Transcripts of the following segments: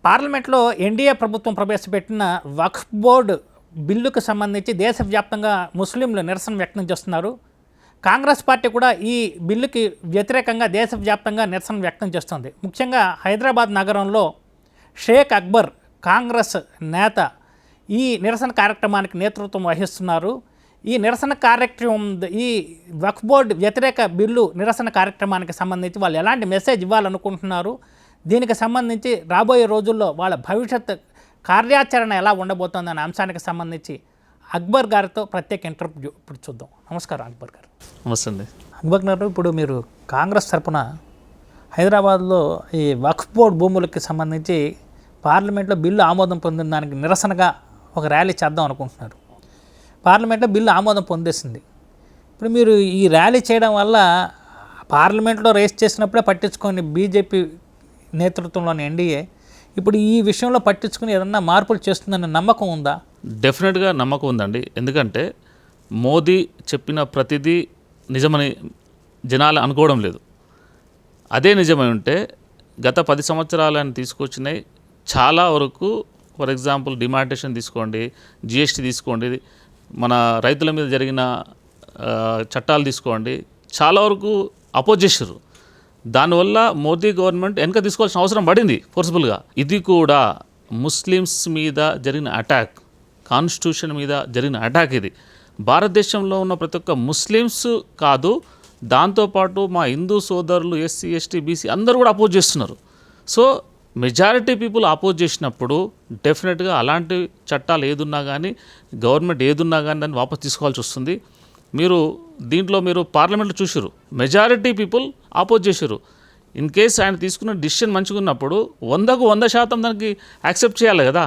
పార్లమెంట్లో ఎన్డీఏ ప్రభుత్వం ప్రవేశపెట్టిన వక్ఫ్ బోర్డు బిల్లుకు సంబంధించి దేశవ్యాప్తంగా ముస్లింలు నిరసన వ్యక్తం చేస్తున్నారు. కాంగ్రెస్ పార్టీ కూడా ఈ బిల్లుకి వ్యతిరేకంగా దేశవ్యాప్తంగా నిరసన వ్యక్తం చేస్తుంది. ముఖ్యంగా హైదరాబాద్ నగరంలో షేక్ అక్బర్ కాంగ్రెస్ నేత ఈ నిరసన కార్యక్రమానికి నేతృత్వం వహిస్తున్నారు. ఈ నిరసన కార్యక్రమం, ఈ వక్ఫ్ బోర్డు వ్యతిరేక బిల్లు నిరసన కార్యక్రమానికి సంబంధించి వాళ్ళు ఎలాంటి మెసేజ్ ఇవ్వాలనుకుంటున్నారు, దీనికి సంబంధించి రాబోయే రోజుల్లో వాళ్ళ భవిష్యత్ కార్యాచరణ ఎలా ఉండబోతోందనే అంశానికి సంబంధించి అక్బర్ గారితో ప్రత్యేక ఇంటర్వ్యూ ఇప్పుడు చూద్దాం. నమస్కారం అక్బర్ గారు. నమస్తే అండి. అక్బర్ గారు, ఇప్పుడు మీరు కాంగ్రెస్ తరపున హైదరాబాద్లో ఈ వక్ఫ్ బోర్డు భూములకి సంబంధించి పార్లమెంట్లో బిల్లు ఆమోదం పొందిన దానికి నిరసనగా ఒక ర్యాలీ చేద్దాం అనుకుంటున్నారు. పార్లమెంట్లో బిల్లు ఆమోదం పొందేసింది. ఇప్పుడు మీరు ఈ ర్యాలీ చేయడం వల్ల పార్లమెంట్లో రేస్ చేసినప్పుడే పట్టించుకొని బీజేపీ నేతృత్వంలోని ఎన్డీఏ ఇప్పుడు ఈ విషయంలో పట్టించుకుని ఏదన్నా మార్పులు చేస్తుందన్న నమ్మకం ఉందా? డెఫినెట్గా నమ్మకం ఉందండి. ఎందుకంటే మోదీ చెప్పిన ప్రతిదీ నిజమని జనాలు అనుకోవడం లేదు. అదే నిజమై ఉంటే గత 10 సంవత్సరాలను తీసుకొచ్చినాయి చాలా వరకు, ఫర్ ఎగ్జాంపుల్ డిమానిటేషన్ తీసుకోండి, జిఎస్టీ తీసుకోండి, మన రైతుల మీద జరిగిన చట్టాలు తీసుకోండి, చాలా వరకు అపోజ్ చేశారు. దానివల్ల మోదీ గవర్నమెంట్ వెనక తీసుకోవాల్సిన అవసరం పడింది ఫోర్స్ఫుల్గా. ఇది కూడా ముస్లిమ్స్ మీద జరిగిన అటాక్, కాన్స్టిట్యూషన్ మీద జరిగిన అటాక్. ఇది భారతదేశంలో ఉన్న ప్రతి ఒక్క ముస్లిమ్స్ కాదు, దాంతోపాటు మా హిందూ సోదరులు ఎస్సీ ఎస్టీ బీసీ అందరూ కూడా అపోజ్ చేస్తున్నారు. సో మెజారిటీ పీపుల్ అపోజ్ చేసినప్పుడు డెఫినెట్గా అలాంటి చట్టాలు ఏదున్నా కానీ, గవర్నమెంట్ ఏదున్నా కానీ దాన్ని వాపస్ తీసుకోవాల్సి వస్తుంది. దీంట్లో మీరు పార్లమెంట్లో చూసారు, మెజారిటీ పీపుల్ ఆపోజ్ చేశారు. ఇన్ కేస్ ఆయన తీసుకున్న డిసిషన్ మంచిగా ఉన్నప్పుడు 100కు 100% దానికి యాక్సెప్ట్ చేయాలి కదా.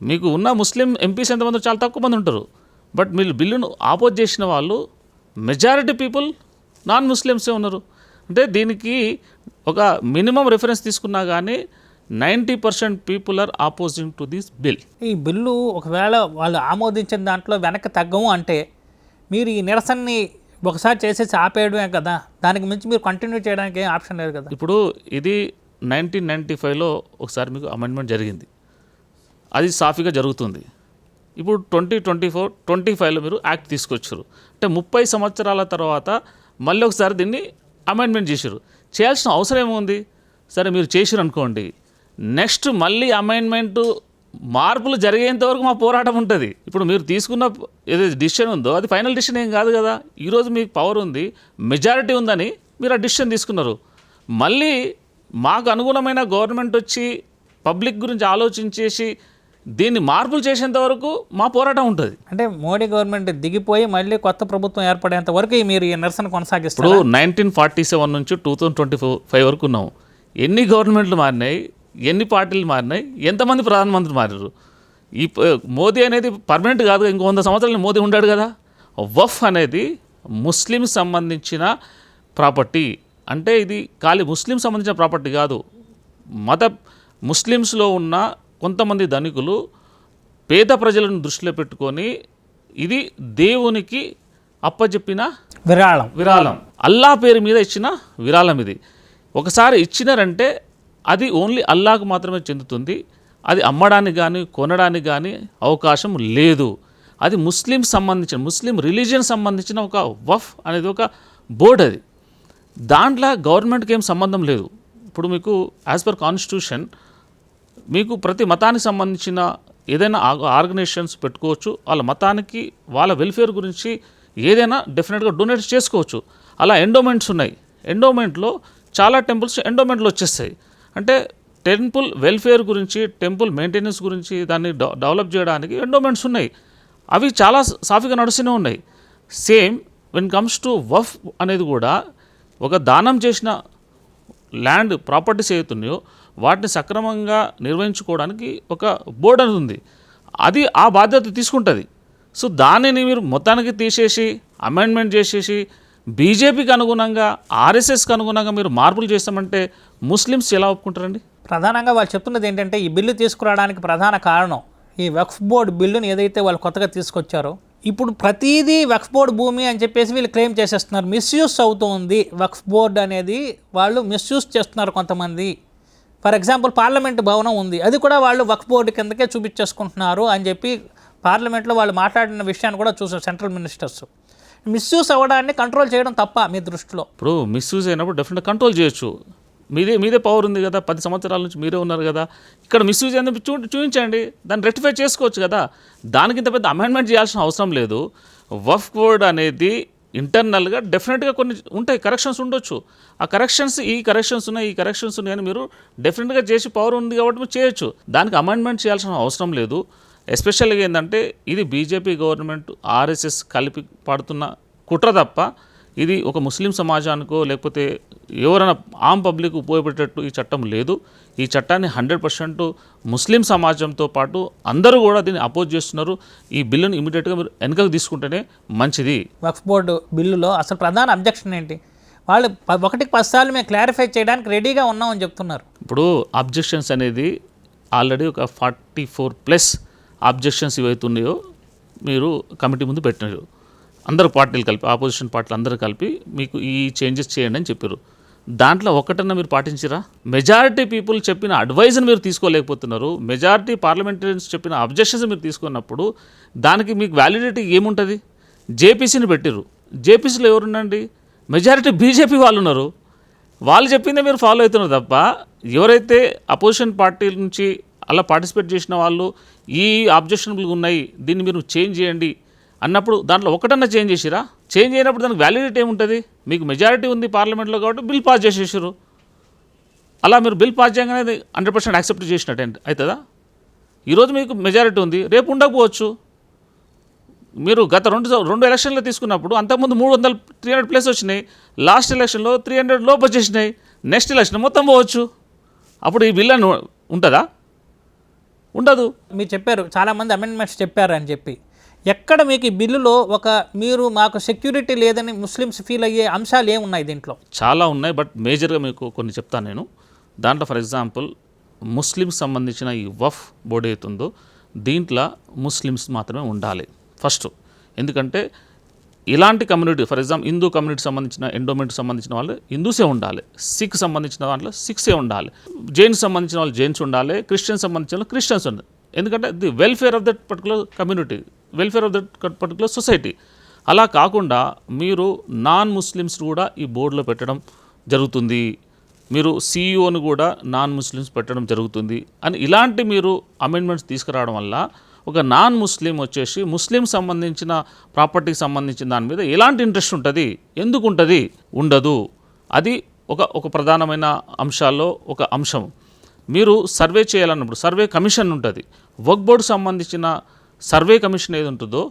మీకు ఉన్న ముస్లిం ఎంపీస్ ఎంతమంది చాలా తక్కువ మంది ఉంటారు. బట్ మీరు బిల్లును ఆపోజ్ చేసిన వాళ్ళు మెజారిటీ పీపుల్ నాన్ ముస్లిమ్సే ఉన్నారు. అంటే దీనికి ఒక మినిమం రిఫరెన్స్ తీసుకున్నా కానీ 90% people are opposing to this bill. ఈ బిల్లు ఒకవేళ వాళ్ళు ఆమోదించిన దాంట్లో వెనక్కి తగ్గము అంటే మీరు ఈ నిరసనని ఒకసారి చేసేసి ఆపేయడమే కదా, దానికి మించి మీరు కంటిన్యూ చేయడానికి ఏం ఆప్షన్ లేదు కదా. ఇప్పుడు ఇది 1995లో ఒకసారి మీకు అమెండ్మెంట్ జరిగింది, అది సాఫీగా జరుగుతుంది. ఇప్పుడు 2024, 25లో మీరు యాక్ట్ తీసుకొచ్చారు. అంటే 30 సంవత్సరాల తర్వాత మళ్ళీ ఒకసారి దీన్ని అమెండ్మెంట్ చేశారు. చేయాల్సిన అవసరం ఏముంది? సరే మీరు చేసారు అనుకోండి, నెక్స్ట్ మళ్ళీ అమెండ్మెంటు మార్పులు జరిగేంత వరకు మా పోరాటం ఉంటుంది. ఇప్పుడు మీరు తీసుకున్న ఏదైతే డిసిషన్ ఉందో అది ఫైనల్ డిసిషన్ ఏం కాదు కదా. ఈరోజు మీకు పవర్ ఉంది, మెజారిటీ ఉందని మీరు ఆ డిసిషన్ తీసుకున్నారు. మళ్ళీ మాకు అనుగుణమైన గవర్నమెంట్ వచ్చి పబ్లిక్ గురించి ఆలోచించేసి దీన్ని మార్పులు చేసేంత వరకు మా పోరాటం ఉంటుంది. అంటే మోడీ గవర్నమెంట్ దిగిపోయి మళ్ళీ కొత్త ప్రభుత్వం ఏర్పడేంత వరకు మీరు ఈ నిరసన కొనసాగిస్తారు. ఇప్పుడు 1947 నుంచి 2025 వరకు ఉన్నాము. ఎన్ని గవర్నమెంట్లు మారినాయి, ఎన్ని పార్టీలు మారినాయి, ఎంతమంది ప్రధానమంత్రి మారారు? ఈ మోదీ అనేది పర్మనెంట్ కాదు, ఇంకో 100 సంవత్సరాలు మోదీ ఉండాడు కదా. వఫ్ అనేది ముస్లిం సంబంధించిన ప్రాపర్టీ. అంటే ఇది ఖాళీ ముస్లిం సంబంధించిన ప్రాపర్టీ కాదు. ముస్లిమ్స్లో ఉన్న కొంతమంది ధనికులు పేద ప్రజలను దృష్టిలో పెట్టుకొని ఇది దేవునికి అప్పచెప్పిన విరాళం, అల్లా పేరు మీద ఇచ్చిన విరాళం. ఇది ఒకసారి ఇచ్చినారంటే అది ఓన్లీ అల్లాకు మాత్రమే చెందుతుంది. అది అమ్మడానికి కానీ కొనడానికి కానీ అవకాశం లేదు. అది ముస్లిం రిలీజియన్ సంబంధించిన ఒక వఫ్ అనేది ఒక బోర్డు. అది దాంట్లో గవర్నమెంట్కి ఏం సంబంధం లేదు. ఇప్పుడు మీకు యాజ్ పర్ కాన్స్టిట్యూషన్ మీకు ప్రతి మతానికి సంబంధించిన ఏదైనా ఆర్గనైజేషన్స్ పెట్టుకోవచ్చు. వాళ్ళ మతానికి వాళ్ళ వెల్ఫేర్ గురించి ఏదైనా డెఫినెట్గా డొనేట్ చేసుకోవచ్చు. అలా ఎండోమెంట్స్ ఉన్నాయి. ఎండోమెంట్లో చాలా టెంపుల్స్ ఎండోమెంట్లో వచ్చేస్తాయి. అంటే టెంపుల్ వెల్ఫేర్ గురించి, టెంపుల్ మెయింటెనెన్స్ గురించి, దాన్ని డెవలప్ చేయడానికి ఎండోమెంట్స్ ఉన్నాయి. అవి చాలా సాఫీగా నడుస్తూనే ఉన్నాయి. Same when comes to Waqf అనేది కూడా ఒక దానం చేసిన ల్యాండ్ ప్రాపర్టీస్ ఏవైతున్నాయో వాటిని సక్రమంగా నిర్వహించుకోవడానికి ఒక బోర్డు అనేది ఉంది. అది ఆ బాధ్యత తీసుకుంటుంది. సో దానిని మీరు మొత్తానికి తీసేసి అమెండ్మెంట్ చేసేసి బీజేపీకి అనుగుణంగా, ఆర్ఎస్ఎస్కి అనుగుణంగా మీరు మార్పులు చేస్తామంటే ముస్లిమ్స్ ఎలా ఒప్పుకుంటారండి? ప్రధానంగా వాళ్ళు చెప్తున్నది ఏంటంటే ఈ బిల్లు తీసుకురావడానికి ప్రధాన కారణం ఈ వక్ఫ్ బోర్డు బిల్లుని ఏదైతే వాళ్ళు కొత్తగా తీసుకొచ్చారో, ఇప్పుడు ప్రతిదీ వక్ఫ్ బోర్డు భూమి అని చెప్పేసి వీళ్ళు క్లెయిమ్ చేసేస్తున్నారు. మిస్యూస్ అవుతుంది వక్ఫ్ బోర్డు అనేది, వాళ్ళు మిస్యూస్ చేస్తున్నారు కొంతమంది. ఫర్ ఎగ్జాంపుల్ పార్లమెంట్ భవనం ఉంది, అది కూడా వాళ్ళు వక్ఫ్ బోర్డు కిందకే చూపించేసుకుంటున్నారు అని చెప్పి పార్లమెంట్లో వాళ్ళు మాట్లాడిన విషయాన్ని కూడా చూసారు సెంట్రల్ మినిస్టర్స్. మిస్యూజ్ అవ్వడాన్ని కంట్రోల్ చేయడం తప్ప మీ దృష్టిలో? ఇప్పుడు మిస్యూజ్ అయినప్పుడు డెఫినెట్గా కంట్రోల్ చేయొచ్చు. మీదే పవర్ ఉంది కదా, 10 సంవత్సరాల నుంచి మీరే ఉన్నారు కదా, ఇక్కడ మిస్యూజ్ అయింది చూపించండి, దాన్ని రెక్టిఫై చేసుకోవచ్చు కదా. దానికి ఇంత పెద్ద అమెండ్మెంట్ చేయాల్సిన అవసరం లేదు. వక్ఫ్ బోర్డ్ అనేది ఇంటర్నల్గా డెఫినెట్గా కొన్ని ఉంటాయి, కరెక్షన్స్ ఉండొచ్చు. ఆ కరెక్షన్స్ ఈ కరెక్షన్స్ ఉన్నాయని మీరు డెఫినెట్గా చేసి పవర్ ఉంది కాబట్టి మీరు చేయొచ్చు. దానికి అమెండ్మెంట్ చేయాల్సిన అవసరం లేదు. ఎస్పెషల్గా ఏంటంటే ఇది బీజేపీ గవర్నమెంట్ ఆర్ఎస్ఎస్ కలిపి పడుతున్న కుట్ర తప్ప ఇది ఒక ముస్లిం సమాజానికో లేకపోతే ఎవరైనా ఆమ్ పబ్లిక్ ఉపయోగపడేటట్టు ఈ చట్టం లేదు. ఈ చట్టాన్ని 100% ముస్లిం సమాజంతో పాటు అందరూ కూడా దీన్ని అపోజ్ చేస్తున్నారు. ఈ బిల్లును ఇమీడియట్గా మీరు వెనకకు తీసుకుంటేనే మంచిది. వక్ఫ్ బోర్డు బిల్లులో అసలు ప్రధాన అబ్జెక్షన్ ఏంటి? వాళ్ళు 1కి 10 సార్లు మేము క్లారిఫై చేయడానికి రెడీగా ఉన్నామని చెప్తున్నారు. ఇప్పుడు అబ్జెక్షన్స్ అనేది ఆల్రెడీ ఒక 44+ అబ్జెక్షన్స్ ఏవైతున్నాయో మీరు కమిటీ ముందు పెట్టినారు. అందరు పార్టీలు కలిపి, ఆపోజిషన్ పార్టీలు అందరూ కలిపి మీకు ఈ చేంజెస్ చేయండి అని చెప్పారు. దాంట్లో ఒకటన్నా మీరు పాటించిరా? మెజారిటీ పీపుల్ చెప్పిన అడ్వైజ్ని మీరు తీసుకోలేకపోతున్నారు. మెజారిటీ పార్లమెంటరీన్స్ చెప్పిన అబ్జెక్షన్స్ మీరు తీసుకున్నప్పుడు దానికి మీకు వ్యాలిడిటీ ఏముంటుంది? జేపీసీని పెట్టిర్రు. జేపీసీలో ఎవరున్నారండి? మెజారిటీ బీజేపీ వాళ్ళు ఉన్నారు. వాళ్ళు చెప్పిందే మీరు ఫాలో అవుతున్నారు తప్ప ఎవరైతే అపోజిషన్ పార్టీ నుంచి అలా పార్టిసిపేట్ చేసిన వాళ్ళు ఈ అబ్జెక్షనబుల్ ఉన్నాయి, దీన్ని మీరు చేంజ్ చేయండి అన్నప్పుడు దాంట్లో ఒకటన్నా చేంజ్ చేసిరా? చేంజ్ అయినప్పుడు దానికి వ్యాలిడిటీ ఏముంటుంది? మీకు మెజారిటీ ఉంది పార్లమెంట్లో కాబట్టి బిల్ పాస్ చేసేసారు. అలా మీరు బిల్ పాస్ చేయగానే 100% యాక్సెప్ట్ చేసినట్టు అవుతుందా? ఈరోజు మీకు మెజారిటీ ఉంది, రేపు ఉండకపోవచ్చు. మీరు గత రెండు ఎలక్షన్లో తీసుకున్నప్పుడు అంతకుముందు 300-300+ వచ్చినాయి. లాస్ట్ ఎలక్షన్లో 300 లోపు వచ్చేసినాయి. నెక్స్ట్ ఎలక్షన్ మొత్తం పోవచ్చు. అప్పుడు ఈ బిల్ అని ఉంటుందా? ఉండదు. మీరు చెప్పారు చాలామంది అమెండ్మెంట్స్ చెప్పారు అని చెప్పి. ఎక్కడ మీకు ఈ బిల్లులో మీరు మాకు సెక్యూరిటీ లేదని ముస్లిమ్స్ ఫీల్ అయ్యే అంశాలు ఏమున్నాయి దీంట్లో? చాలా ఉన్నాయి, బట్ మేజర్గా మీకు కొన్ని చెప్తాను నేను. దాంట్లో ఫర్ ఎగ్జాంపుల్ ముస్లిమ్స్ సంబంధించిన ఈ వక్ఫ్ బోర్డు అవుతుందో దీంట్లో ముస్లిమ్స్ మాత్రమే ఉండాలి ఫస్ట్. ఎందుకంటే ఇలాంటి community, for example Hindu community సంబంధించిన ఎండోమెంట్కి సంబంధించిన వాళ్ళు హిందూసే ఉండాలి, సిక్ సంబంధించిన దాంట్లో సిక్సే ఉండాలి, జైన్స్ సంబంధించిన వాళ్ళు జైన్స్ ఉండాలి, క్రిస్టియన్స్ సంబంధించిన వాళ్ళు క్రిస్టియన్స్ ఉండాలి. ఎందుకంటే the welfare of that particular community, welfare of that particular society. అలా కాకుండా మీరు నాన్ ముస్లిమ్స్ కూడా ఈ బోర్డులో పెట్టడం జరుగుతుంది, మీరు సీఈఓని కూడా నాన్ ముస్లిమ్స్ పెట్టడం జరుగుతుంది అని ఇలాంటి మీరు అమెండ్మెంట్స్ తీసుకురావడం వల్ల ఒక నాన్ ముస్లిం వచ్చేసి ముస్లిం సంబంధించిన ప్రాపర్టీకి సంబంధించిన దాని మీద ఎలాంటి ఇంట్రెస్ట్ ఉంటుంది? ఎందుకు ఉంటుంది? ఉండదు. అది ఒక ప్రధానమైన అంశాల్లో ఒక అంశం. మీరు సర్వే చేయాలన్నప్పుడు సర్వే కమిషన్ ఉంటుంది. వక్ఫ్ బోర్డుకు సంబంధించిన సర్వే కమిషన్ ఏది ఉంటుందో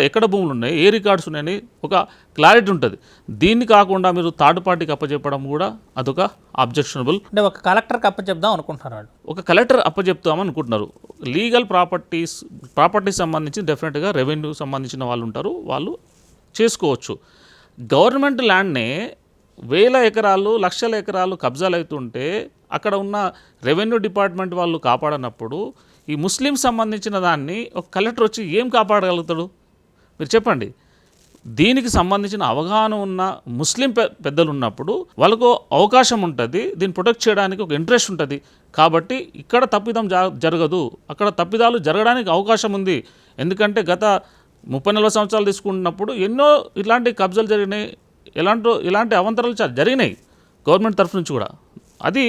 ఎక్కడ భూములు ఉన్నాయి, ఏ రికార్డ్స్ ఉన్నాయని ఒక క్లారిటీ ఉంటుంది. దీన్ని కాకుండా మీరు థర్డ్ పార్టీకి అప్పచెప్పడం కూడా అదొక అబ్జెక్షనబుల్. అంటే ఒక కలెక్టర్కి అప్పచెప్దాం అనుకుంటున్నారు వాళ్ళు. ఒక కలెక్టర్ అప్పచెప్తామని అనుకుంటున్నారు. లీగల్ ప్రాపర్టీ సంబంధించి డెఫినెట్గా రెవెన్యూ సంబంధించిన వాళ్ళు ఉంటారు, వాళ్ళు చేసుకోవచ్చు. గవర్నమెంట్ ల్యాండ్నే 1000 ఎకరాలు 1,00,000 ఎకరాలు కబ్జాలు అవుతుంటే అక్కడ ఉన్న రెవెన్యూ డిపార్ట్మెంట్ వాళ్ళు కాపాడనప్పుడు ఈ ముస్లిం సంబంధించిన దాన్ని ఒక కలెక్టర్ వచ్చి ఏం కాపాడగలుగుతాడు? మీరు చెప్పండి. దీనికి సంబంధించిన అవగాహన ఉన్న ముస్లిం పెద్దలు ఉన్నప్పుడు వాళ్ళకు అవకాశం ఉంటుంది, దీన్ని ప్రొటెక్ట్ చేయడానికి ఒక ఇంట్రెస్ట్ ఉంటుంది. కాబట్టి ఇక్కడ తప్పిదం జరగదు, అక్కడ తప్పిదాలు జరగడానికి అవకాశం ఉంది. ఎందుకంటే గత 30-40 సంవత్సరాలు తీసుకున్నప్పుడు ఎన్నో ఇలాంటి కబ్జాలు జరిగినాయి, ఇలాంటి అవంతరాలు చాలా జరిగినాయి గవర్నమెంట్ తరఫు నుంచి కూడా. అది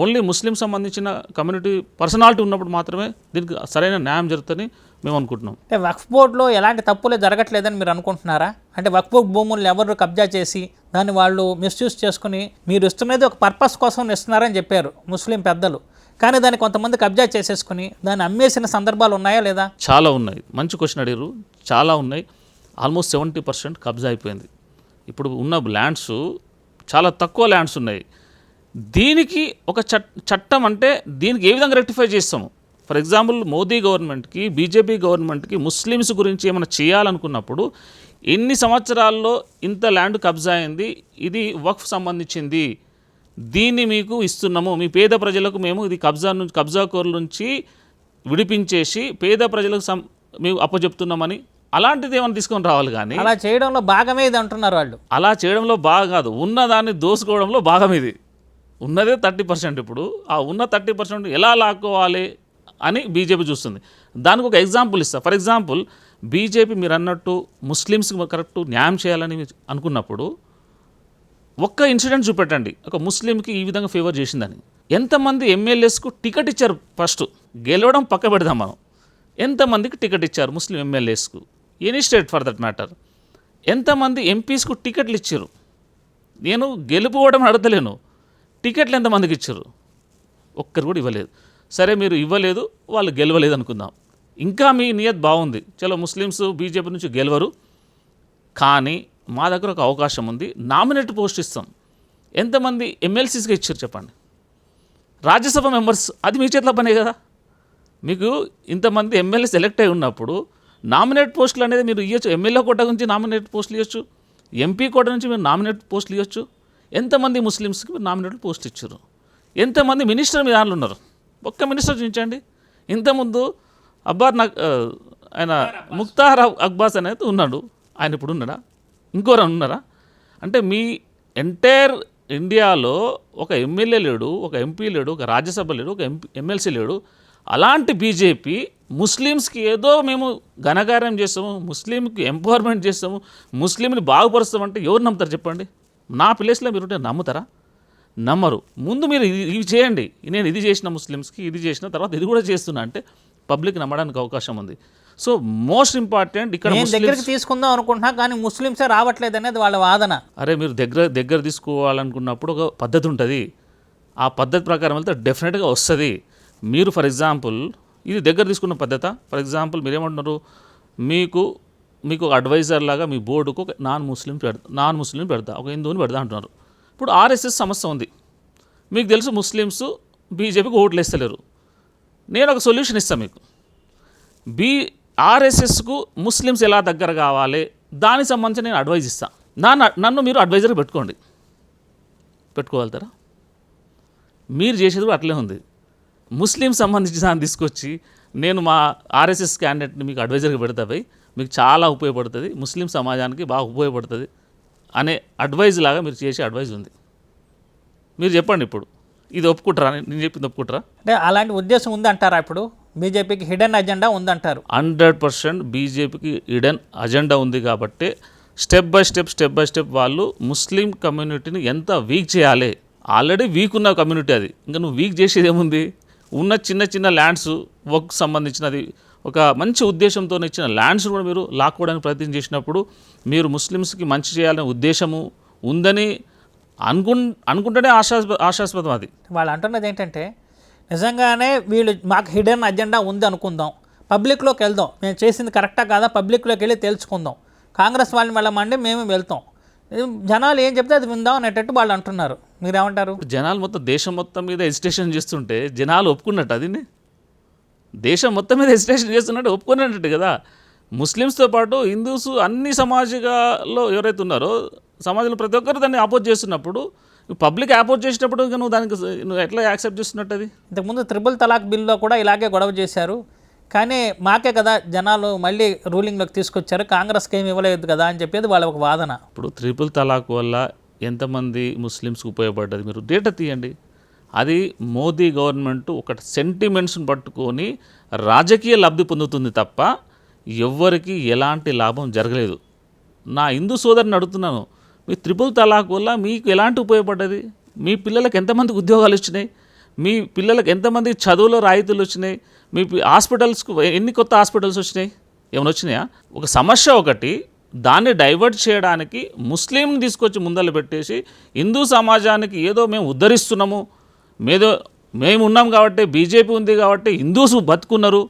ఓన్లీ ముస్లిం సంబంధించిన కమ్యూనిటీ పర్సనాలిటీ ఉన్నప్పుడు మాత్రమే దీనికి సరైన న్యాయం జరుగుతుందని మేము అనుకుంటున్నాం. అంటే వక్ఫ్ బోర్డులో ఎలాంటి తప్పులే జరగట్లేదని మీరు అనుకుంటున్నారా? అంటే వక్ఫ్ బోర్డు భూములను ఎవరు కబ్జా చేసి దాన్ని వాళ్ళు మిస్యూజ్ చేసుకుని మీరు ఇస్తున్నది ఒక పర్పస్ కోసం ఇస్తున్నారని చెప్పారు ముస్లిం పెద్దలు, కానీ దాన్ని కొంతమంది కబ్జా చేసేసుకుని దాన్ని అమ్మేసిన సందర్భాలు ఉన్నాయా లేదా? చాలా ఉన్నాయి. మంచి క్వశ్చన్ అడిగారు. చాలా ఉన్నాయి. ఆల్మోస్ట్ 70% కబ్జా అయిపోయింది. ఇప్పుడు ఉన్న ల్యాండ్స్ చాలా తక్కువ ల్యాండ్స్ ఉన్నాయి. దీనికి ఒక చట్టం అంటే దీనికి ఏ విధంగా రెక్టిఫై చేస్తాము? ఫర్ ఎగ్జాంపుల్ మోదీ గవర్నమెంట్కి, బీజేపీ గవర్నమెంట్కి ముస్లిమ్స్ గురించి ఏమైనా చేయాలనుకున్నప్పుడు ఎన్ని సంవత్సరాల్లో ఇంత ల్యాండ్ కబ్జా అయింది, ఇది వక్ఫ్ సంబంధించింది, దీన్ని మీకు ఇస్తున్నాము, మీ పేద ప్రజలకు మేము ఇది కబ్జాకోరుల నుంచి విడిపించేసి పేద ప్రజలకు మేము అప్పచెప్తున్నామని అలాంటిది ఏమైనా తీసుకొని రావాలి. కానీ అలా చేయడంలో భాగమే ఇది అంటున్నారు వాళ్ళు. అలా చేయడంలో బాగా కాదు, ఉన్నదాన్ని దోసుకోవడంలో భాగం ఇది. ఉన్నదే 30%. ఇప్పుడు ఆ ఉన్న 30% ఎలా లాక్కోవాలి అని బీజేపీ చూస్తుంది. దానికి ఒక ఎగ్జాంపుల్ ఇస్తా. ఫర్ ఎగ్జాంపుల్, బీజేపీ మీరు అన్నట్టు ముస్లిమ్స్కి కరెక్ట్ న్యాయం చేయాలని అనుకున్నప్పుడు ఒక్క ఇన్సిడెంట్ చూపెట్టండి, ఒక ముస్లింకి ఈ విధంగా ఫేవర్ చేసిందని. ఎంతమంది ఎమ్మెల్యేస్కు టికెట్ ఇచ్చారు? ఫస్ట్ గెలవడం పక్క పెడదాం మనం. ఎంతమందికి టికెట్ ఇచ్చారు ముస్లిం ఎమ్మెల్యేస్కు? Any state for that matter. ఎంతమంది ఎంపీస్కు టికెట్లు ఇచ్చారు? నేను గెలుపుకోవడం అడగలేను, టికెట్లు ఎంతమందికి ఇచ్చారు? ఒక్కరు కూడా ఇవ్వలేదు. సరే, మీరు ఇవ్వలేదు, వాళ్ళు గెలవలేదు అనుకుందాం. ఇంకా మీ నియత్ బాగుంది, చలో ముస్లిమ్స్ బీజేపీ నుంచి గెలవరు, కానీ మా దగ్గర ఒక అవకాశం ఉంది, నామినేట్ పోస్ట్ ఇస్తాం. ఎంతమంది ఎమ్మెల్సీస్గా ఇచ్చారు చెప్పండి? రాజ్యసభ మెంబర్స్, అది మీ చేతిలో పనే కదా. మీకు ఇంతమంది ఎమ్మెల్యేస్ ఎలక్ట్ అయి ఉన్నప్పుడు నామినేట్ పోస్టులు అనేది మీరు ఇవ్వచ్చు. ఎమ్మెల్యే కోట నుంచి నామినేట్ పోస్టులు ఇవ్వచ్చు, ఎంపీ కోట నుంచి మీరు నామినేట్ పోస్టులు ఇవ్వచ్చు. ఎంతమంది ముస్లిమ్స్కి మీరు నామినేట్ పోస్ట్ ఇచ్చారు? ఎంతమంది మినిస్టర్ మీ దాంట్లో ఉన్నారు? ఒక్క మినిస్టర్ చూపించండి. ఇంతకుముందు ఆయన ముఖ్తార్ అబ్బాస్ అనేది ఉన్నాడు, ఆయన ఇప్పుడు ఉన్నాడా? ఇంకోరు ఉన్నారా? అంటే మీ ఎంటైర్ ఇండియాలో ఒక ఎమ్మెల్యే లేడు, ఒక ఎంపీ లేడు, ఒక రాజ్యసభ లేడు, ఒక ఎమ్మెల్సీ లేడు. అలాంటి బీజేపీ ముస్లిమ్స్కి ఏదో మేము ఘనకార్యం చేస్తాము, ముస్లింకి ఎంపవర్మెంట్ చేస్తాము, ముస్లింని బాగుపరుస్తామంటే ఎవరు నమ్ముతారు చెప్పండి? నా ప్లేస్లో మీరుంటే నమ్ముతారా? నమ్మరు. ముందు మీరు ఇవి చేయండి, నేను ఇది చేసిన ముస్లిమ్స్కి, ఇది చేసిన తర్వాత ఇది కూడా చేస్తున్నా అంటే పబ్లిక్ నమ్మడానికి అవకాశం ఉంది. సో మోస్ట్ ఇంపార్టెంట్ ఇక్కడ దగ్గరికి తీసుకుందాం అనుకుంటున్నా, కానీ ముస్లిమ్సే రావట్లేదు అనేది వాళ్ళ వాదన. అరే, మీరు దగ్గర తీసుకోవాలనుకున్నప్పుడు ఒక పద్ధతి ఉంటుంది, ఆ పద్ధతి ప్రకారం వెళ్తే డెఫినెట్గా వస్తుంది. మీరు ఫర్ ఎగ్జాంపుల్ ఇది దగ్గర తీసుకున్న పద్ధత. ఫర్ ఎగ్జాంపుల్ మీరు ఏమంటున్నారు, మీకు ఒక అడ్వైజర్ లాగా మీ బోర్డుకు ఒక నాన్ ముస్లిం పెడతా, ఒక హిందువుని పెడతా అంటున్నారు. ఇప్పుడు ఆర్ఎస్ఎస్ సమస్య ఉంది, మీకు తెలుసు ముస్లిమ్స్ బీజేపీకి ఓట్లు వేస్తలేరు. నేను ఒక సొల్యూషన్ ఇస్తాను మీకు. ఆర్ఎస్ఎస్కు ముస్లిమ్స్ ఎలా దగ్గర కావాలి దానికి సంబంధించి నేను అడ్వైజ్ ఇస్తాను. నన్ను మీరు అడ్వైజర్గా పెట్టుకోగలుగుతారా? మీరు చేసేది కూడా అట్లే ఉంది. ముస్లిం సంబంధించి దాన్ని తీసుకొచ్చి నేను మా ఆర్ఎస్ఎస్ క్యాండిడేట్ని మీకు అడ్వైజర్గా పెడతాపై మీకు చాలా ఉపయోగపడుతుంది, ముస్లిం సమాజానికి బాగా ఉపయోగపడుతుంది అనే అడ్వైజ్ లాగా మీరు చేసే అడ్వైజ్ ఉంది. మీరు చెప్పండి, ఇప్పుడు ఇది ఒప్పుకుంటారా? నేను చెప్పింది ఒప్పుకుంటారా? అంటే అలాంటి ఉద్దేశం ఉందంటారా? ఇప్పుడు బీజేపీకి హిడెన్ అజెండా ఉందంటారు. 100% బీజేపీకి హిడెన్ అజెండా ఉంది. కాబట్టి స్టెప్ బై స్టెప్ వాళ్ళు ముస్లిం కమ్యూనిటీని ఎంత వీక్ చేయాలి. ఆల్రెడీ వీక్ ఉన్న కమ్యూనిటీ అది, ఇంకా నువ్వు వీక్ చేసేది ఏముంది? ఉన్న చిన్న ల్యాండ్స్ వర్క్ సంబంధించినది ఒక మంచి ఉద్దేశంతో ఇచ్చిన ల్యాండ్స్ కూడా మీరు లాక్కోవడానికి ప్రయత్నం చేసినప్పుడు మీరు ముస్లిమ్స్కి మంచి చేయాలనే ఉద్దేశము ఉందని అనుకుంటేనే ఆశాస్పదం. అది వాళ్ళు అంటున్నది ఏంటంటే, నిజంగానే వీళ్ళు మాకు హిడెన్ అజెండా ఉంది అనుకుందాం, పబ్లిక్లోకి వెళ్దాం, మేము చేసింది కరెక్టా కాదా పబ్లిక్లోకి వెళ్ళి తెలుసుకుందాం, కాంగ్రెస్ వాళ్ళని వెళ్ళమండి మేము వెళ్తాం, జనాలు ఏం చెప్తే అది విందాం అనేటట్టు వాళ్ళు అంటున్నారు. మీరేమంటారు? జనాలు మొత్తం దేశం మొత్తం మీద హెజిటేషన్ చేస్తుంటే జనాలు ఒప్పుకున్నట్టు, అది దేశం మొత్తం మీద హెజిటేషన్ చేస్తున్నట్టు ఒప్పుకున్నట్టు కదా. ముస్లిమ్స్తో పాటు హిందూస్ అన్ని సమాజంలో ఎవరైతే ఉన్నారో సమాజంలో ప్రతి ఒక్కరు దాన్ని అపోజ్ చేస్తున్నప్పుడు, పబ్లిక్ అపోజ్ చేసినప్పుడు నువ్వు ఎట్లా యాక్సెప్ట్ చేస్తున్నట్టు? అది ఇంతకుముందు త్రిపుల్ తలాక్ బిల్లో కూడా ఇలాగే గొడవ చేశారు, కానీ మాకే కదా జనాలు మళ్ళీ రూలింగ్లోకి తీసుకొచ్చారు, కాంగ్రెస్కి ఏమి ఇవ్వలేదు కదా అని చెప్పేది వాళ్ళ ఒక వాదన. ఇప్పుడు త్రిపుల్ తలాక్ వల్ల ఎంతమంది ముస్లిమ్స్కి ఉపయోగపడ్డది మీరు డేటా తీయండి. అది మోదీ గవర్నమెంట్ ఒక సెంటిమెంట్స్ని పట్టుకొని రాజకీయ లబ్ధి పొందుతుంది తప్ప ఎవ్వరికి ఎలాంటి లాభం జరగలేదు. నా హిందూ సోదరుని అడుగుతున్నాను, మీ త్రిపుల్ తలాక్ వల్ల మీకు ఎలాంటి ఉపయోగపడ్డది? మీ పిల్లలకు ఎంతమందికి ఉద్యోగాలు వచ్చినాయి? మీ పిల్లలకు ఎంతమంది చదువులో రాయితీలు వచ్చినాయి? మీ హాస్పిటల్స్కు ఎన్ని కొత్త హాస్పిటల్స్ వచ్చినాయి? ఏమైనా వచ్చినాయా? ఒక సమస్య ఒకటి, దాన్ని డైవర్ట్ చేయడానికి ముస్లింని తీసుకొచ్చి ముందర పెట్టేసి హిందూ సమాజానికి ఏదో మేము ఉద్ధరిస్తున్నాము, మేము ఉన్నాం కాబట్టి, బీజేపీ ఉంది కాబట్టి హిందూస్ బతుకున్నారు,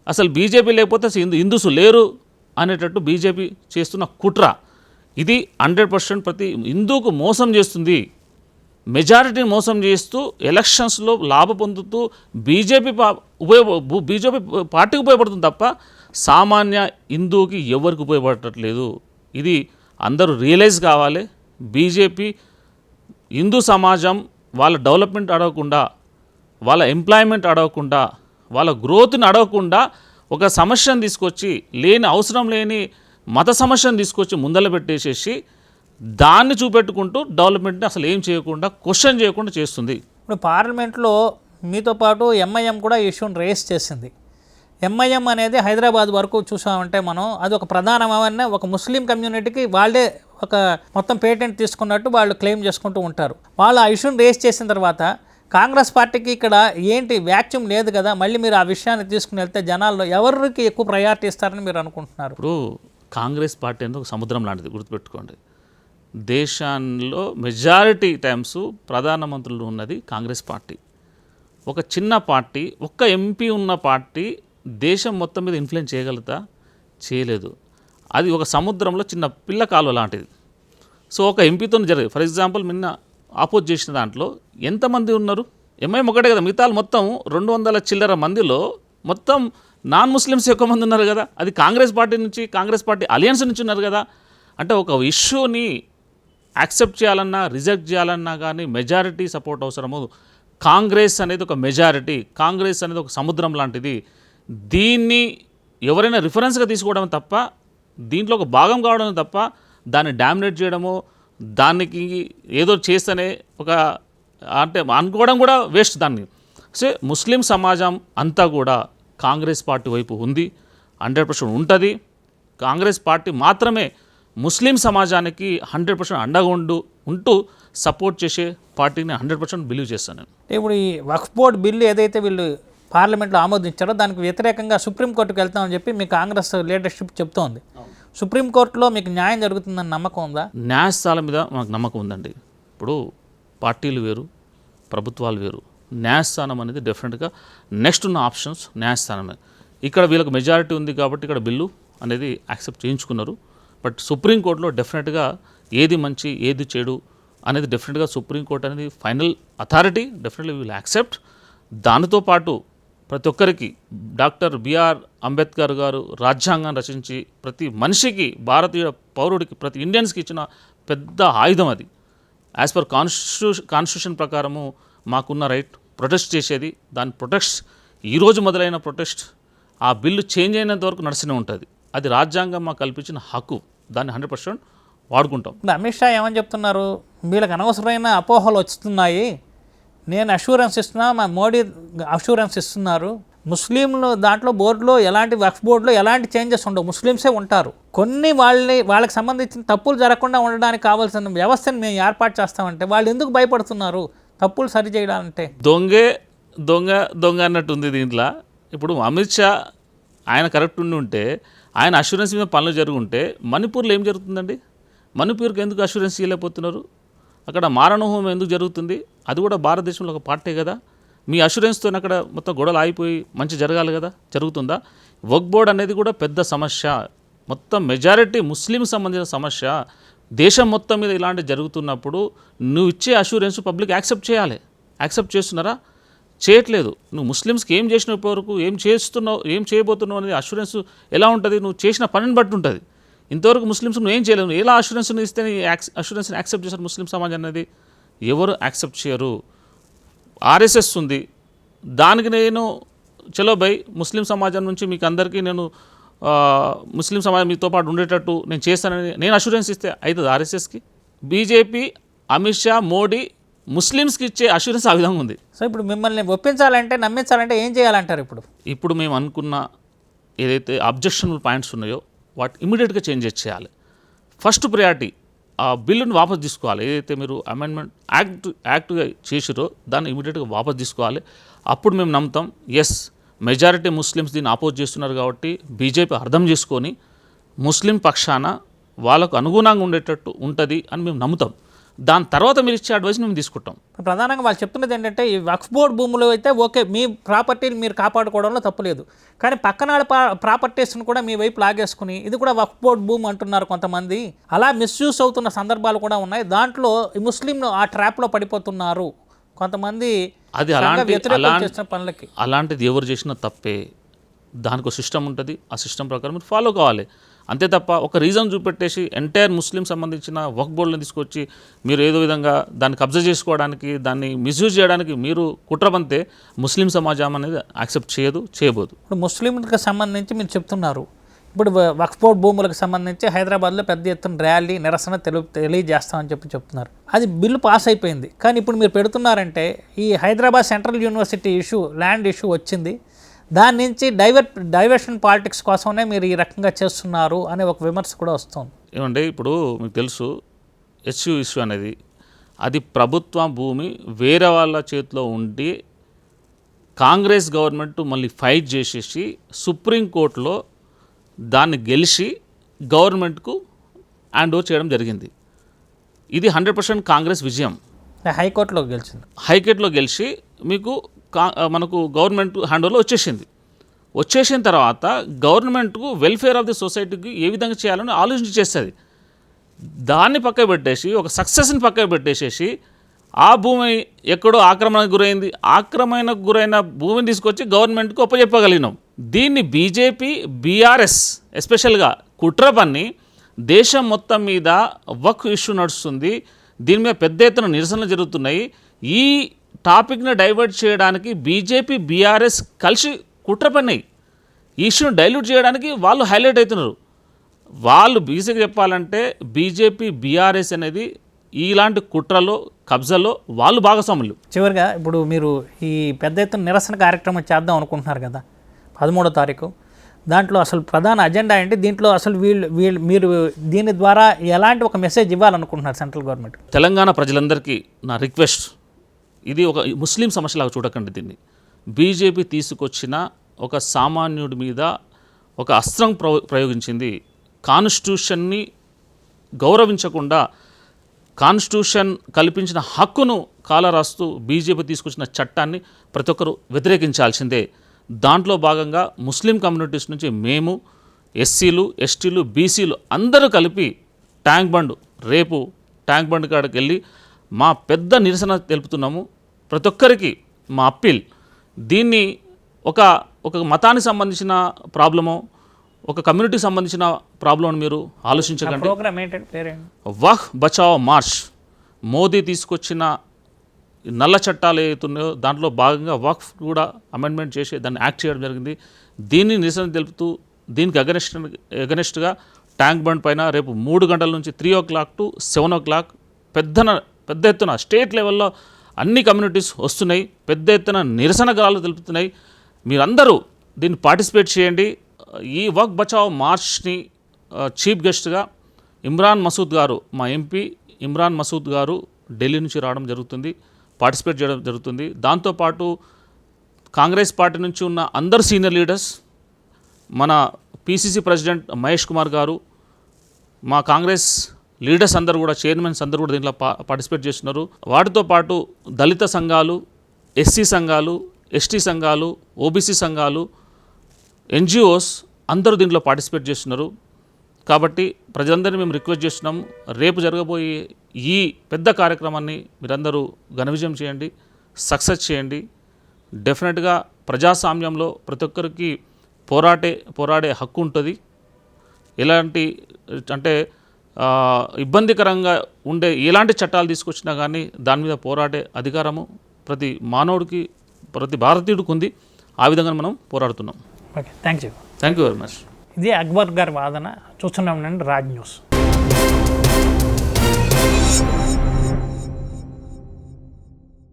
అసలు బీజేపీ లేకపోతే హిందూస్ లేరు అనేటట్టు బీజేపీ చేస్తున్న కుట్ర ఇది 100% ప్రతి హిందూకు మోసం చేస్తుంది. మెజారిటీని మోసం చేస్తూ ఎలక్షన్స్లో లాభ పొందుతూ బీజేపీ పార్టీకి ఉపయోగపడుతుంది తప్ప సామాన్య హిందూకి ఎవరికి ఉపయోగపడట్లేదు. ఇది అందరూ రియలైజ్ కావాలి. బీజేపీ హిందూ సమాజం వాళ్ళ డెవలప్మెంట్ అడగకుండా, వాళ్ళ ఎంప్లాయ్మెంట్ అడగకుండా, వాళ్ళ గ్రోత్ని అడగకుండా ఒక సమస్యను తీసుకొచ్చి అవసరం లేని మత సమస్యను తీసుకొచ్చి ముందర పెట్టేసేసి దాన్ని చూపెట్టుకుంటూ డెవలప్మెంట్ని అసలు ఏం చేయకుండా క్వశ్చన్ చేయకుండా చేస్తుంది. ఇప్పుడు పార్లమెంట్లో మీతో పాటు ఎంఐఎం కూడా ఇష్యూని రేస్ చేసింది. ఎంఐఎం అనేది హైదరాబాద్ వరకు చూసామంటే మనం అది ఒక ప్రధానమైన ఒక ముస్లిం కమ్యూనిటీకి వాళ్ళే ఒక మొత్తం పేటెంట్ తీసుకున్నట్టు వాళ్ళు క్లెయిమ్ చేసుకుంటూ ఉంటారు. వాళ్ళు ఆ ఇష్యూని రేస్ చేసిన తర్వాత కాంగ్రెస్ పార్టీకి ఇక్కడ ఏంటి వ్యాక్యూమ్ లేదు కదా, మళ్ళీ మీరు ఆ విషయాన్ని తీసుకుని వెళ్తే జనాల్లో ఎవరికి ఎక్కువ ప్రయారిటీ ఇస్తారని మీరు అనుకుంటున్నారు? ఇప్పుడు కాంగ్రెస్ పార్టీ అనేది ఒక సముద్రం లాంటిది, గుర్తుపెట్టుకోండి. దేశాల్లో మెజారిటీ టైమ్స్ ప్రధానమంత్రులు ఉన్నది కాంగ్రెస్ పార్టీ. ఒక చిన్న పార్టీ, ఒక్క ఎంపీ ఉన్న పార్టీ దేశం మొత్తం మీద ఇన్ఫ్లుయెన్స్ చేయగలుగుతా? చేయలేదు. అది ఒక సముద్రంలో చిన్న పిల్ల కాలువ లాంటిది. సో ఒక ఎంపీతో జరిగింది. ఫర్ ఎగ్జాంపుల్ నిన్న ఆపోజ్ చేసిన దాంట్లో ఎంతమంది ఉన్నారు? ఎంఐఎం ఒకటే కదా, మిగతా మొత్తం 200 చిల్లర మందిలో మొత్తం నాన్ ముస్లిమ్స్ ఎక్కువ మంది ఉన్నారు కదా. అది కాంగ్రెస్ పార్టీ నుంచి, కాంగ్రెస్ పార్టీ అలయన్స్ నుంచి ఉన్నారు కదా. అంటే ఒక ఇష్యూని యాక్సెప్ట్ చేయాలన్నా రిజెక్ట్ చేయాలన్నా కానీ మెజారిటీ సపోర్ట్ అవసరము. కాంగ్రెస్ అనేది ఒక మెజారిటీ, కాంగ్రెస్ అనేది ఒక సముద్రం లాంటిది. దీన్ని ఎవరైనా రిఫరెన్స్గా తీసుకోవడం తప్ప, దీంట్లో ఒక భాగం కావడం తప్ప, దాన్ని డామినేట్ చేయడము, దానికి ఏదో చేస్తేనే ఒక అంటే అనుకోవడం కూడా వేస్ట్. దాన్ని సో ముస్లిం సమాజం అంతా కూడా కాంగ్రెస్ పార్టీ వైపు ఉంది, 100% ఉంటుంది. కాంగ్రెస్ పార్టీ మాత్రమే ముస్లిం సమాజానికి 100% అండగా ఉంటూ సపోర్ట్ చేసే పార్టీని 100% బిలీవ్ చేస్తాను నేను. ఇప్పుడు ఈ వక్ఫ్ బోర్డు బిల్లు ఏదైతే వీళ్ళు పార్లమెంట్లో ఆమోదించారో దానికి వ్యతిరేకంగా సుప్రీంకోర్టుకు వెళ్తామని చెప్పి మీ కాంగ్రెస్ లీడర్షిప్ చెప్తోంది. సుప్రీంకోర్టులో మీకు న్యాయం జరుగుతుందని నమ్మకం ఉందా? న్యాయస్థానం మీద మాకు నమ్మకం ఉందండి. ఇప్పుడు పార్టీలు వేరు, ప్రభుత్వాలు వేరు. న్యాయస్థానం అనేది డెఫినెట్గా నెక్స్ట్ ఉన్న ఆప్షన్స్ న్యాయస్థానమే. ఇక్కడ వీళ్ళకి మెజారిటీ ఉంది కాబట్టి ఇక్కడ బిల్లు అనేది యాక్సెప్ట్ చేయించుకున్నారు. బట్ సుప్రీంకోర్టులో డెఫినెట్గా ఏది మంచి ఏది చెడు అనేది డెఫినెట్గా సుప్రీంకోర్టు అనేది final authority. Definitely will accept. దానితో పాటు ప్రతి ఒక్కరికి డాక్టర్ బిఆర్ అంబేద్కర్ గారు రాజ్యాంగాన్ని రచించి ప్రతి మనిషికి, భారతీయ పౌరుడికి, ప్రతి ఇండియన్స్కి ఇచ్చిన పెద్ద ఆయుధం అది. యాజ్ పర్ కాన్స్టిట్యూషన్ ప్రకారము మాకున్న రైట్ ప్రొటెస్ట్ చేసేది. దాని ప్రొటెస్ట్ ఈరోజు మొదలైన ప్రొటెస్ట్ ఆ బిల్లు చేంజ్ అయినంత వరకు నడిస్తూనే ఉంటుంది. అది రాజ్యాంగం మాకు కల్పించిన హక్కు. దాన్ని 100% వాడుకుంటాం. ఇప్పుడు అమిత్ షా ఏమని చెప్తున్నారు? వీళ్ళకి అనవసరమైన అపోహలు వస్తున్నాయి, నేను అష్యూరెన్స్ ఇస్తున్నా, మా మోడీ అష్యూరెన్స్ ఇస్తున్నారు. ముస్లింలు దాంట్లో బోర్డులో ఎలాంటి వక్ఫ్ బోర్డులో ఎలాంటి చేంజెస్ ఉండవు, ముస్లిమ్సే ఉంటారు. కొన్ని వాళ్ళకి సంబంధించిన తప్పులు జరగకుండా ఉండడానికి కావాల్సిన వ్యవస్థను మేము ఏర్పాటు చేస్తామంటే వాళ్ళు ఎందుకు భయపడుతున్నారు తప్పులు సరి చేయడాలంటే? దొంగ అన్నట్టు ఉంది దీంట్లో. ఇప్పుడు అమిత్ షా ఆయన కరెక్ట్ ఉంటే, ఆయన అష్యూరెన్స్ మీద పనులు జరుగుంటే మణిపూర్లో ఏం జరుగుతుందండి? మణిపూర్కి ఎందుకు అష్యూరెన్స్ చేయలేకపోతున్నారు? అక్కడ మారణహోమం ఎందుకు జరుగుతుంది? అది కూడా భారతదేశంలో ఒక పార్టీ కదా. మీ అష్యూరెన్స్తో అక్కడ మొత్తం గొడవలు ఆగిపోయి మంచి జరగాలి కదా, జరుగుతుందా? వక్ఫ్ బోర్డ్ అనేది కూడా పెద్ద సమస్య, మొత్తం మెజారిటీ ముస్లిం సంబంధించిన సమస్య. దేశం మొత్తం మీద ఇలాంటి జరుగుతున్నప్పుడు నువ్వు ఇచ్చే అష్యూరెన్స్ పబ్లిక్ యాక్సెప్ట్ చేయాలి. యాక్సెప్ట్ చేస్తున్నారా? చేయట్లేదు. నువ్వు ముస్లిమ్స్కి ఏం చేసినప్పటి వరకు, ఏం చేస్తున్నావు, ఏం చేయబోతున్నావు అనేది అష్యూరెన్స్ ఎలా ఉంటుంది? నువ్వు చేసిన పనిని బట్టి ఉంటుంది. ఇంతవరకు ముస్లిమ్స్ నువ్వు ఏం చేయలేవు. ఎలా అష్యూరెన్స్ని ఇస్తే అష్యూరెన్స్ని యాక్సెప్ట్ చేశారు ముస్లిం సమాజం అనేది? ఎవరు యాక్సెప్ట్ చేయరు. ఆర్ఎస్ఎస్ ఉంది, దానికి నేను చలో బై ముస్లిం సమాజం నుంచి మీకు అందరికీ నేను ముస్లిం సమాజం మీతో పాటు ఉండేటట్టు నేను చేస్తానని నేను అష్యూరెన్స్ ఇస్తే అవుతుంది ఆర్ఎస్ఎస్కి? బీజేపీ, అమిత్ షా, మోడీ ముస్లిమ్స్కి ఇచ్చే అష్యూరెన్స్ ఆ విధంగా ఉంది. సో ఇప్పుడు మిమ్మల్ని ఒప్పించాలంటే, నమ్మించాలంటే ఏం చేయాలంటారు? ఇప్పుడు మేము అనుకున్న ఏదైతే అబ్జెక్షనబుల్ పాయింట్స్ ఉన్నాయో వాటి ఇమీడియట్గా చేంజ్ చేయాలి. ఫస్ట్ ప్రయారిటీ ఆ బిల్లును వాపసు తీసుకోవాలి. ఏదైతే మీరు అమెండ్మెంట్ యాక్ట్గా చేసిరో దాన్ని ఇమీడియట్గా వాపసు తీసుకోవాలి. అప్పుడు మేము నమ్ముతాం, ఎస్ మెజారిటీ ముస్లిమ్స్ దీన్ని ఆపోజ్ చేస్తున్నారు కాబట్టి బీజేపీ అర్థం చేసుకొని ముస్లిం పక్షాన వాళ్ళకు అనుగుణంగా ఉండేటట్టు ఉంటుంది అని మేము నమ్ముతాం. దాని తర్వాత మీరు ఇచ్చే అడ్వైస్ మేము తీసుకుంటాం. ప్రధానంగా వాళ్ళు చెప్తున్నది ఏంటంటే, ఈ వక్ఫ్ బోర్డ్ భూములు అయితే ఓకే, మీ ప్రాపర్టీని మీరు కాపాడుకోవడంలో తప్పులేదు, కానీ పక్కన ప్రాపర్టీస్ని కూడా మీ వైపు లాగేసుకుని ఇది కూడా వక్ఫ్ బోర్డ్ భూమి అంటున్నారు కొంతమంది. అలా మిస్యూస్ అవుతున్న సందర్భాలు కూడా ఉన్నాయి. దాంట్లో ఈ ముస్లింలు ఆ ట్రాప్లో పడిపోతున్నారు కొంతమంది. అది అలాంటిది ఎవరు చేసినా తప్పే. దానికి ఒక సిస్టమ్ ఉంటుంది, ఆ సిస్టమ్ ప్రకారం మీరు ఫాలో కావాలి. అంతే తప్ప ఒక రీజన్ చూపెట్టేసి ఎంటైర్ ముస్లిం సంబంధించిన వక్ఫ్ బోర్డులను తీసుకొచ్చి మీరు ఏదో విధంగా దాన్ని కబ్జా చేసుకోవడానికి, దాన్ని మిస్యూజ్ చేయడానికి మీరు కుట్రబంతే ముస్లిం సమాజం అనేది యాక్సెప్ట్ చేయబోదు. ఇప్పుడు ముస్లింలకు సంబంధించి మీరు చెప్తున్నారు, ఇప్పుడు వక్ఫ్ బోర్డ్ భూములకు సంబంధించి హైదరాబాద్లో పెద్ద ఎత్తున ర్యాలీ నిరసన తెలియజేస్తామని చెప్తున్నారు. అది బిల్లు పాస్ అయిపోయింది. కానీ ఇప్పుడు మీరు పెడుతున్నారంటే ఈ Hyderabad central university issue, land issue వచ్చింది, దాని నుంచి డైవర్షన్ పాలిటిక్స్ కోసమే మీరు ఈ రకంగా చేస్తున్నారు అనే ఒక విమర్శ కూడా వస్తుంది. ఏమంటే ఇప్పుడు మీకు తెలుసు ఇష్యూ అనేది అది ప్రభుత్వ భూమి వేరే వాళ్ళ చేతిలో ఉండి కాంగ్రెస్ గవర్నమెంట్ మళ్ళీ ఫైట్ చేసేసి సుప్రీంకోర్టులో దాన్ని గెలిచి గవర్నమెంట్కు హ్యాండ్ ఓవర్ చేయడం జరిగింది. ఇది 100% కాంగ్రెస్ విజయం. హైకోర్టులో గెలిచింది. హైకోర్టులో గెలిచి మీకు మనకు గవర్నమెంట్ హ్యాండ్ ఓవర్లో వచ్చేసిన తర్వాత గవర్నమెంట్కు వెల్ఫేర్ ఆఫ్ ది సొసైటీకి ఏ విధంగా చేయాలని ఆలోచించి చేస్తుంది. దాన్ని పక్క పెట్టేసి ఒక సక్సెస్ని పక్క పెట్టేసేసి ఆ భూమి ఎక్కడో ఆక్రమణకు గురైంది, ఆక్రమణకు గురైన భూమిని తీసుకొచ్చి గవర్నమెంట్కి ఒప్పచెప్పగలిగినాం. దీన్ని బీజేపీ, బీఆర్ఎస్ ఎస్పెషల్గా కుట్ర పన్ని దేశం మొత్తం మీద వక్ఫ్ ఇష్యూ నడుస్తుంది. దీని మీద పెద్ద ఎత్తున నిరసనలు జరుగుతున్నాయి. ఈ టాపిక్ని డైవర్ట్ చేయడానికి బీజేపీ, బీఆర్ఎస్ కలిసి కుట్ర పన్నాయి. ఈ ఇష్యూని డైల్యూట్ చేయడానికి వాళ్ళు హైలైట్ అవుతున్నారు. వాళ్ళు బీసీకి చెప్పాలంటే బీజేపీ, బీఆర్ఎస్ అనేది ఇలాంటి కుట్రలో, కబ్జాలో వాళ్ళు భాగస్వాములు. చివరిగా ఇప్పుడు మీరు ఈ పెద్ద ఎత్తున నిరసన కార్యక్రమం చేద్దాం అనుకుంటున్నారు కదా 13వ తారీఖు, దాంట్లో అసలు ప్రధాన అజెండా ఏంటి? దీంట్లో అసలు మీరు దీని ద్వారా ఎలాంటి ఒక మెసేజ్ ఇవ్వాలనుకుంటున్నారు సెంట్రల్ గవర్నమెంట్? తెలంగాణ ప్రజలందరికీ నా రిక్వెస్ట్, ఇది ఒక ముస్లిం సమస్యలాగా చూడకండి. దీన్ని బీజేపీ తీసుకొచ్చిన ఒక సామాన్యుడి మీద ఒక అస్త్రం ప్రయోగించింది. కాన్స్టిట్యూషన్ని గౌరవించకుండా కాన్స్టిట్యూషన్ కల్పించిన హక్కును కాలరాస్తూ బీజేపీ తీసుకొచ్చిన చట్టాన్ని ప్రతి ఒక్కరూ వ్యతిరేకించాల్సిందే. దాంట్లో భాగంగా ముస్లిం కమ్యూనిటీస్ నుంచి మేము ఎస్సీలు, ఎస్టీలు, బీసీలు అందరూ కలిపి రేపు ట్యాంక్ బండ్ కాడికి వెళ్ళి మా పెద్ద నిరసన తెలుపుతున్నాము. ప్రతి ఒక్కరికి మా అప్పీల్, దీన్ని ఒక మతానికి సంబంధించిన ప్రాబ్లమో, ఒక కమ్యూనిటీకి సంబంధించిన ప్రాబ్లం అని మీరు ఆలోచించకండి. ప్రోగ్రామ్ ఏంటంటే పేరేంటి? వక్ఫ్ బచావ్ మార్చ్. మోదీ తీసుకొచ్చిన నల్ల చట్టాలు ఏవైతున్నాయో దాంట్లో భాగంగా వక్ఫ్ కూడా అమెండ్మెంట్ చేసి దాన్ని యాక్ట్ చేయడం జరిగింది. దీన్ని నిరసన తెలుపుతూ దీనికి అగనెస్ట్గా ట్యాంక్ బండ్ పైన రేపు 3 గంటల నుంచి 3 o'clock to 7 o'clock పెద్ద ఎత్తున స్టేట్ లెవెల్లో అన్ని కమ్యూనిటీస్ వస్తున్నాయి. పెద్ద ఎత్తున నిరసన గళాలు తెలుపుతున్నాయి. మీరందరూ దీన్ని పార్టిసిపేట్ చేయండి. ఈ వక్ఫ్ బచావ్ మార్చ్ని చీఫ్ గెస్ట్గా ఇమ్రాన్ మసూద్ గారు, మా ఎంపీ ఇమ్రాన్ మసూద్ గారు ఢిల్లీ నుంచి రావడం జరుగుతుంది, పార్టిసిపేట్ చేయడం జరుగుతుంది. దాంతోపాటు కాంగ్రెస్ పార్టీ నుంచి ఉన్న అందరు సీనియర్ లీడర్స్, మన పీసీసీ ప్రెసిడెంట్ మహేష్ కుమార్ గారు, మా కాంగ్రెస్ లీడర్స్ అందరూ కూడా, చైర్మన్స్ అందరూ కూడా దీంట్లో పార్టిసిపేట్ చేస్తున్నారు. వాటితో పాటు దళిత సంఘాలు, ఎస్సీ సంఘాలు, ఎస్టీ సంఘాలు, ఓబీసీ సంఘాలు, ఎన్జిఓస్ అందరూ దీంట్లో పార్టిసిపేట్ చేస్తున్నారు. కాబట్టి ప్రజలందరినీ మేము రిక్వెస్ట్ చేస్తున్నాము, రేపు జరగబోయే ఈ పెద్ద కార్యక్రమాన్ని మీరందరూ ఘన విజయం చేయండి, సక్సెస్ చేయండి. డెఫినెట్గా ప్రజాస్వామ్యంలో ప్రతి ఒక్కరికి పోరాడే హక్కు ఉంటుంది. ఎలాంటి అంటే ఇబ్బందికరంగా ఉండే ఎలాంటి చట్టాలు తీసుకొచ్చినా కానీ దాని మీద పోరాడే అధికారము ప్రతి మానవుడికి, ప్రతి భారతీయుడికి ఉంది. ఆ విధంగా మనం పోరాడుతున్నాం. Okay, thank you very much. ఇది అక్బర్ గారి వాదన. చూస్తున్నాం రాజ్ న్యూస్.